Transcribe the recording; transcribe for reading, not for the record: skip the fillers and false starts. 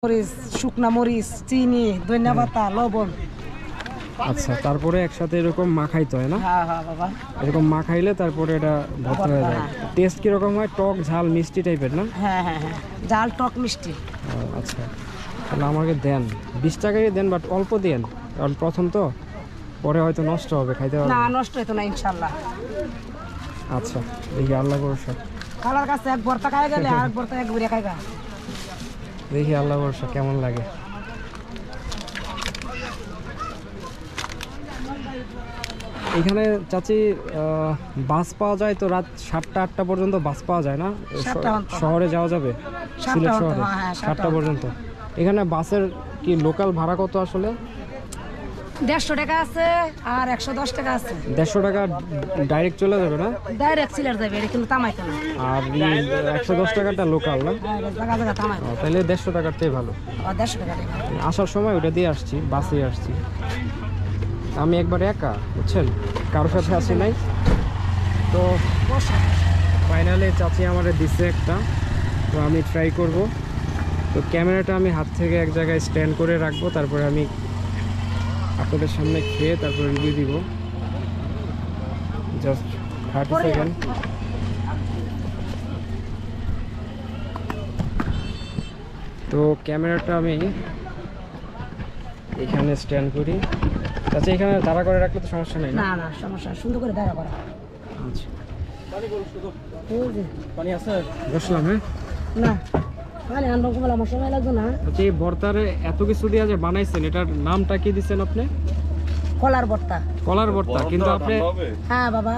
মরিচ, শুকনা মরিচ, চিনি, ধনিয়া পাতা, লবণ। আচ্ছা, তারপরে একসাথে এরকম মাখাইতে হয় না? হ্যাঁ হ্যাঁ বাবা। এরকম মাখাইলে তারপরে এটা ভর্তা হয়ে যায়। টেস্ট কিরকম হয়? টক ঝাল মিষ্টি টাইপের না? হ্যাঁ হ্যাঁ হ্যাঁ, জাল টক মিষ্টি। আচ্ছা, তাহলে আমাকে দেন, 20 টাকাই দেন, বাট অল্প দেন, কারণ প্রথম তো, পরে হয়তো নষ্ট হবে, খাইতে না, পারবো। নষ্ট হইতো না ইনশাল্লাহ। আচ্ছা, দেখি আল্লাহ ভরসা। খালার কাছে এক ভর্তা খাই গেলে আর ভর্তা এক ঘুরে খাইবা। দেখি আল্লাহ ভরসা কেমন লাগে। এখানে চাচি বাস পাওয়া যায় তো? রাত 7টা-8টা পর্যন্ত বাস পাওয়া যায় না? 7টা পর্যন্ত। শহরে যাওয়া যাবে? 7টা সিলেট পর্যন্ত, শহরে হ্যাঁ, 7টা পর্যন্ত। এখানে বাসের কি লোকাল ভাড়া কত আসলে? 150 টাকা আছে আর 110 টাকা আছে। 150 টাকা ডাইরেক্ট চলে যাবে না? ডাইরেক্ট সিলেট যাবে, এটা কিন্তু তামাইতো না। আর 110 টাকাটা লোকাল না? হ্যাঁ, এটা জায়গা জায়গা তামাইতো। তাহলে 150 টাকারটাই ভালো। 150 টাকা দেবে। আসার সময় ওটা দিয়ে আসছি, বাসে আসছি। আমি একবার একা, বুঝছেন, কারোর সাথে আসি নাই তো। ফাইনালি চাচি আমারে দিচ্ছে একটা, তো আমি ট্রাই করব। তো ক্যামেরাটা আমি হাত থেকে এক জায়গায় স্ট্যান্ড করে রাখবো, তারপরে আমি আপনাদের সামনে খেয়ে তারপরে রিভিউ দিব। Just 30 second. তো ক্যামেরাটা আমি এখানে স্ট্যান্ড করি। আচ্ছা, এখানে দাঁড়া করে রাখলে তো সমস্যা নেই না? না না, সমস্যা, সুন্দর করে দাঁড়া করা। আচ্ছা, এই যে, পানি আছে? বসলাম, হ্যাঁ। না মানে আনরকম বলে আমার সময় লাগবে না। আচ্ছা, এই ভর্তারে এত কিছু দিয়ে যে বানাইছেন, এটার নামটা কি দিচ্ছেন আপনি? কলার ভর্তা। কলার ভর্তা, কিন্তু আপনি হ্যাঁ বাবা।